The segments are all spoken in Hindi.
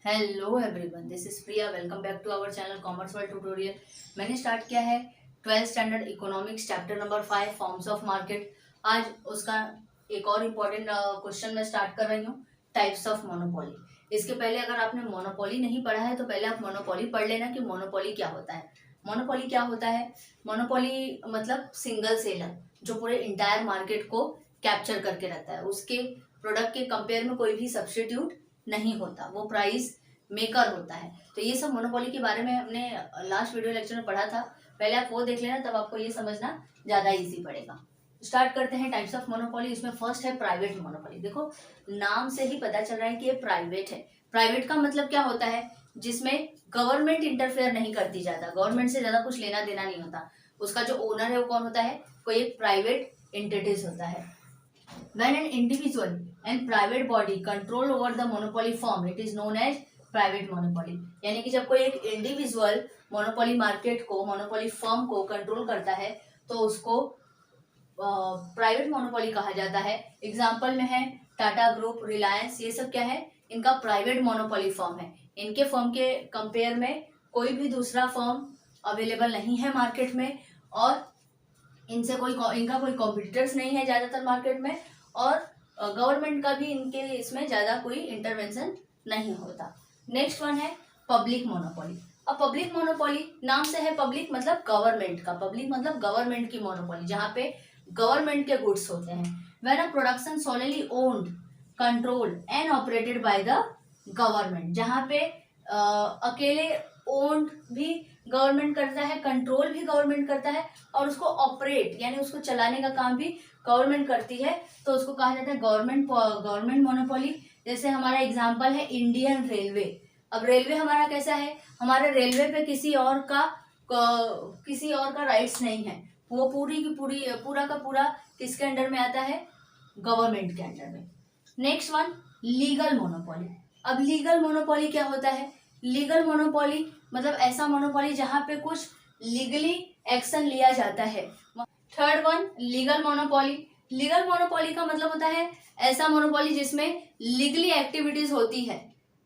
Hello everyone, this is Priya. Welcome back to our channel commerce world tutorial. मैंने स्टार्ट किया है 12th standard economics chapter number 5 forms of market. आज उसका एक और इम्पॉर्टेंट क्वेश्चन मैं स्टार्ट कर रही हूँ, टाइप्स ऑफ मोनोपोली। इसके पहले अगर आपने मोनोपोली नहीं पढ़ा है तो पहले आप मोनोपोली पढ़ लेना कि मोनोपोली क्या होता है। मोनोपोली क्या होता है? मोनोपोली मतलब सिंगल सेलर जो पूरे इंटायर मार्केट को कैप्चर करके रहता है, उसके प्रोडक्ट के कंपेयर में कोई भी सब्स्टिट्यूट नहीं होता, वो प्राइस मेकर होता है। तो ये सब मोनोपोली के बारे में हमने लास्ट वीडियो लेक्चर में पढ़ा था, पहले आप वो देख लेना, तब आपको ये समझना ज़्यादा इजी पड़ेगा। स्टार्ट करते हैं टाइप्स ऑफ मोनोपोली। इसमें फर्स्ट है प्राइवेट मोनोपोली। देखो नाम से ही पता चल रहा है कि ये प्राइवेट है। प्राइवेट का मतलब क्या होता है? जिसमें गवर्नमेंट इंटरफेयर नहीं करती, ज़्यादा गवर्नमेंट से ज़्यादा कुछ लेना देना नहीं होता। उसका जो ओनर है वो कौन होता है? कोई एक प्राइवेट एंटिटीज होता है। When an individual and private body control over the monopoly firm, it is known as private monopoly। यानी कि जब कोई एक इंडिविजुअल मोनोपोली मार्केट को, मोनोपोली फर्म को कंट्रोल करता है तो उसको प्राइवेट मोनोपोली कहा जाता है। एग्जाम्पल में है टाटा ग्रुप, रिलायंस, ये सब क्या है? इनका प्राइवेट मोनोपोली फर्म है। इनके फर्म के कंपेयर में कोई भी दूसरा फर्म अवेलेबल नहीं है मार्केट में, और इनसे इनका कोई कॉम्पिटिटर्स नहीं है ज़्यादातर मार्केट में, और गवर्नमेंट का भी इनके इसमें ज़्यादा कोई इंटरवेंशन नहीं होता। नेक्स्ट वन है पब्लिक मोनोपोली। अब पब्लिक मोनोपोली नाम से है, पब्लिक मतलब गवर्नमेंट का, पब्लिक मतलब गवर्नमेंट की मोनोपोली, जहाँ पे गवर्नमेंट के गुड्स होते हैं। When a production solely owned, controlled and operated by the government, जहाँ पे अकेले ओन्ड भी गवर्नमेंट करता है, कंट्रोल भी गवर्नमेंट करता है, और उसको ऑपरेट यानी उसको चलाने का काम भी गवर्नमेंट करती है, तो उसको कहा जाता है गवर्नमेंट मोनोपोली। जैसे हमारा एग्जांपल है इंडियन रेलवे। अब रेलवे हमारा कैसा है? हमारे रेलवे पे किसी और का राइट्स नहीं है, वो पूरी की पूरी पूरा का पूरा किसके अंडर में आता है? गवर्नमेंट के अंडर में। Next one legal monopoly. अब लीगल मोनोपोली क्या होता है? लीगल मोनोपोली मतलब ऐसा मोनोपोली जहां पे कुछ लीगली एक्शन लिया जाता है। Third one legal monopoly. Legal monopoly का मतलब होता है ऐसा मोनोपोली जिसमें लीगली एक्टिविटीज होती है,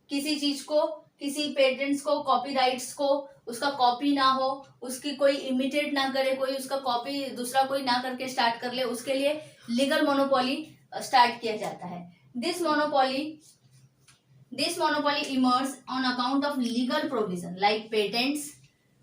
किसी चीज को, किसी पेटेंट्स को, कॉपीराइट्स को, उसका कॉपी ना हो, उसकी कोई इमिटेट ना करे, कोई उसका कॉपी दूसरा कोई ना करके स्टार्ट कर ले, उसके लिए लीगल मोनोपोली स्टार्ट किया जाता है। This monopoly emerges on account of legal provision like patents,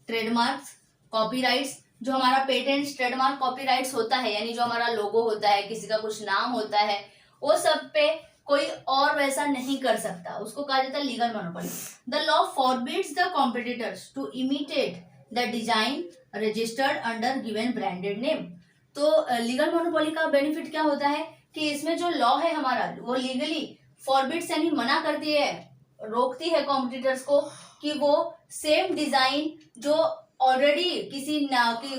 trademarks, copyrights। जो हमारा पेटेंट्स, ट्रेडमार्क, कॉपीराइट्स होता है, यानी जो हमारा लोगो होता है, किसी का कुछ नाम होता है, वो सब पे कोई और वैसा नहीं कर सकता, उसको कहा जाता है legal monopoly. The law forbids the competitors to imitate the design registered under given branded name. तो लीगल मोनोपोली का बेनिफिट क्या होता है कि इसमें जो लॉ है हमारा, वो लीगली फॉरबिड्स यानी मना करती है, रोकती है कॉम्पिटिटर्स को कि वो सेम डिजाइन जो ऑलरेडी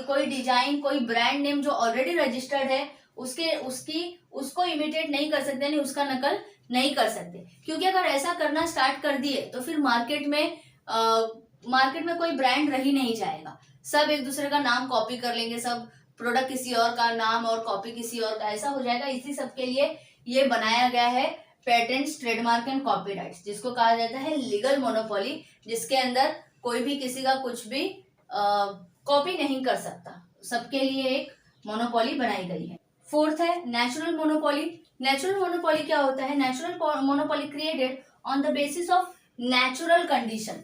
कोई डिजाइन, कोई ब्रांड नेम जो ऑलरेडी रजिस्टर्ड है, उसको इमिटेट नहीं कर सकते, यानी उसका नकल नहीं कर सकते। क्योंकि अगर ऐसा करना स्टार्ट कर दिए तो फिर मार्केट में कोई ब्रांड रह ही नहीं जाएगा, सब एक दूसरे का नाम कॉपी कर लेंगे, सब प्रोडक्ट किसी और का नाम और कॉपी किसी और का, ऐसा हो जाएगा। इसी सब के लिए ये बनाया गया है पेटेंट्स, ट्रेडमार्क एंड कॉपीराइट्स, जिसको कहा जाता है लीगल मोनोपोली, जिसके अंदर कोई भी किसी का कुछ भी कॉपी नहीं कर सकता, सबके लिए एक मोनोपोली बनाई गई है। फोर्थ है नेचुरल मोनोपोली। नेचुरल मोनोपोली क्या होता है? Natural monopoly created on the basis of natural condition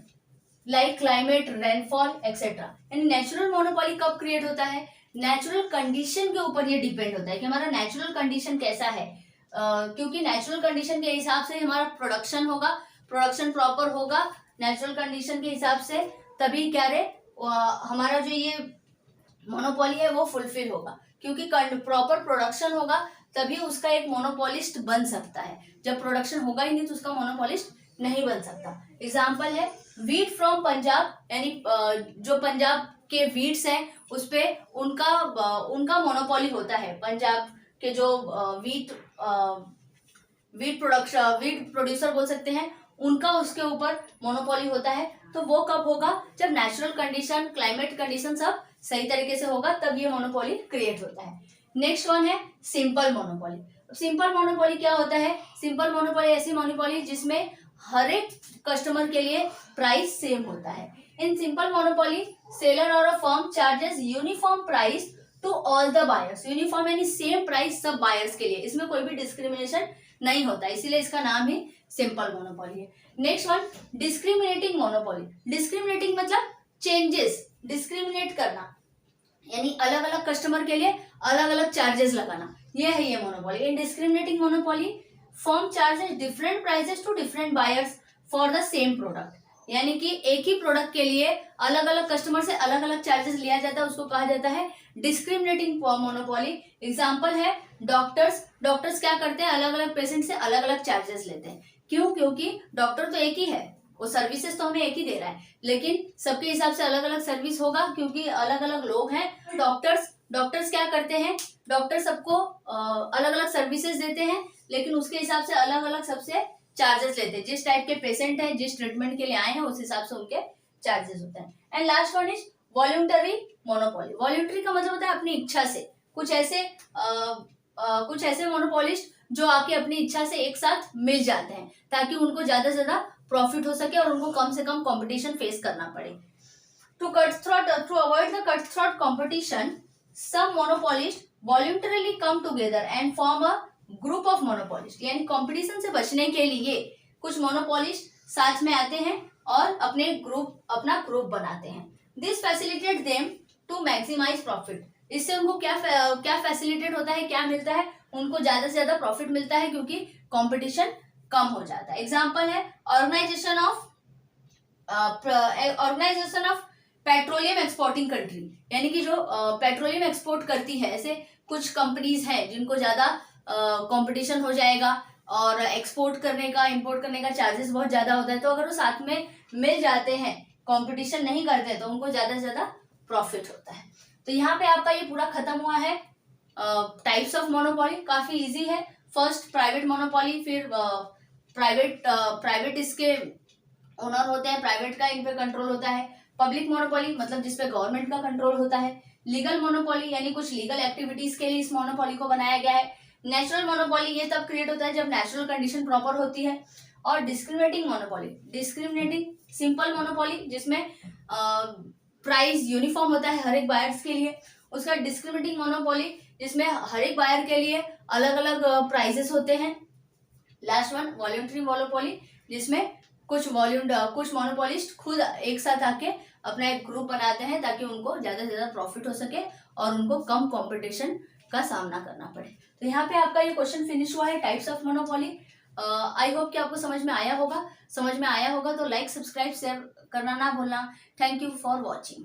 like climate, rainfall etcetera. यानी नेचुरल मोनोपोली कब क्रिएट होता है? नेचुरल कंडीशन के ऊपर ये डिपेंड होता है कि हमारा नेचुरल कंडीशन कैसा है। क्योंकि नेचुरल कंडीशन के हिसाब से हमारा प्रोडक्शन होगा, प्रोडक्शन प्रॉपर होगा नेचुरल कंडीशन के हिसाब से, तभी क्या रे हमारा जो ये मोनोपोली है वो फुलफिल होगा। क्योंकि प्रॉपर प्रोडक्शन होगा तभी उसका एक मोनोपोलिस्ट बन सकता है, जब प्रोडक्शन होगा ही नहीं तो उसका मोनोपोलिस्ट नहीं बन सकता। एग्जाम्पल है वीट फ्रॉम पंजाब, यानी जो पंजाब के वीट्स हैं उस पे उनका मोनोपोली होता है। पंजाब के जो वीट प्रोड्यूसर बोल सकते हैं, उनका उसके ऊपर मोनोपोली होता है। तो वो कब होगा? जब नेचुरल कंडीशन, क्लाइमेट कंडीशन सब सही तरीके से होगा, तब ये मोनोपोली क्रिएट होता है। नेक्स्ट वन है सिंपल मोनोपोली। सिंपल मोनोपोली क्या होता है? सिंपल मोनोपोली ऐसी मोनोपोली जिसमें हर एक कस्टमर के लिए प्राइस सेम होता है। इन सिंपल मोनोपोली सेलर और a firm charges uniform price to all the buyers. Uniform यानी सेम प्राइस सब बायर्स के लिए, इसमें कोई भी डिस्क्रिमिनेशन नहीं होता, इसीलिए इसका नाम ही सिंपल मोनोपोली है। Next one, discriminating monopoly. Discriminating मतलब चेंजेस, डिस्क्रिमिनेट करना यानी अलग अलग कस्टमर के लिए अलग अलग चार्जेस लगाना, ये है ये monopoly. In discriminating monopoly firm charges different prices to different buyers for the same product, यानी कि एक ही प्रोडक्ट के लिए अलग अलग कस्टमर से अलग अलग चार्जेस लिया जाता है, उसको कहा जाता है डिस्क्रिमिनेटिंग मोनोपोली। एग्जांपल है डॉक्टर्स। डॉक्टर्स क्या करते हैं, अलग अलग पेशेंट से अलग अलग चार्जेस लेते हैं। क्यों? क्योंकि डॉक्टर तो एक ही है, वो सर्विसेज तो हमें एक ही दे रहा है, लेकिन सबके हिसाब से अलग अलग सर्विस होगा क्योंकि अलग अलग लोग हैं। डॉक्टर्स क्या करते हैं, डॉक्टर सबको अलग अलग सर्विसेज देते हैं, लेकिन उसके हिसाब से अलग अलग सबसे चार्जेस लेते हैं। जिस टाइप के पेशेंट है, जिस ट्रीटमेंट के लिए आए हैं, उस हिसाब से उनके चार्जेस होते हैं। And last one is voluntary monopoly. Voluntary का मतलब होता है अपनी इच्छा से। कुछ ऐसे मोनोपोलिस्ट जो आके अपनी इच्छा से एक साथ मिल जाते हैं ताकि उनको ज्यादा से ज्यादा प्रॉफिट हो सके और उनको कम से कम कंपटीशन फेस करना पड़े। To avoid the cut throat competition, some monopolist voluntarily come together and form a group of monopolist. यानी कंपटीशन से बचने के लिए कुछ मोनोपोलिस्ट साथ में आते हैं और अपना ग्रुप बनाते हैं। This facilitate them to maximise profit. इससे उनको क्या फैसिलिटेट होता है, क्या मिलता है, उनको ज्यादा से ज्यादा प्रॉफिट मिलता है क्योंकि कंपटीशन कम हो जाता है। एग्जाम्पल है organisation of petroleum exporting country, यानी कि जो पेट्रोलियम एक्सपोर्ट करती है, ऐसे कुछ कंपनीज हैं जिनको ज्यादा कंपटीशन हो जाएगा और एक्सपोर्ट करने का, इंपोर्ट करने का चार्जेस बहुत ज्यादा होता है, तो अगर वो साथ में मिल जाते हैं, कंपटीशन नहीं करते, तो उनको ज्यादा से ज्यादा प्रॉफिट होता है। तो यहाँ पे आपका ये पूरा खत्म हुआ है। टाइप्स ऑफ मोनोपोली काफी इजी है। फर्स्ट प्राइवेट मोनोपोली, फिर प्राइवेट इसके ओनर होते हैं, प्राइवेट का इन पे कंट्रोल होता है। पब्लिक मोनोपोली मतलब जिसपे गवर्नमेंट का कंट्रोल होता है। लीगल मोनोपोली यानी कुछ लीगल एक्टिविटीज के लिए इस मोनोपोली को बनाया गया है। नेचुरल मोनोपोली ये तब क्रिएट होता है जब नेचुरल कंडीशन प्रॉपर होती है। और discriminating monopoly, discriminating simple monopoly जिसमें प्राइस यूनिफॉर्म होता है हर एक बायर्स के लिए। उसका डिस्क्रिमिनेटिंग मोनोपोली जिसमें हर एक बायर के लिए अलग अलग प्राइजेस होते हैं। लास्ट वन वॉल्यूंटरी मोनोपोली जिसमें कुछ मोनोपोलिस्ट खुद एक साथ आके अपना एक ग्रुप बनाते हैं ताकि उनको ज्यादा से ज्यादा प्रॉफिट हो सके और उनको कम कंपटीशन का सामना करना पड़े। तो यहाँ पे आपका ये क्वेश्चन फिनिश हुआ है, types of monopoly. I hope कि आपको समझ में आया होगा। समझ में आया होगा तो लाइक, सब्सक्राइब, शेयर करना ना भूलना। Thank you for watching.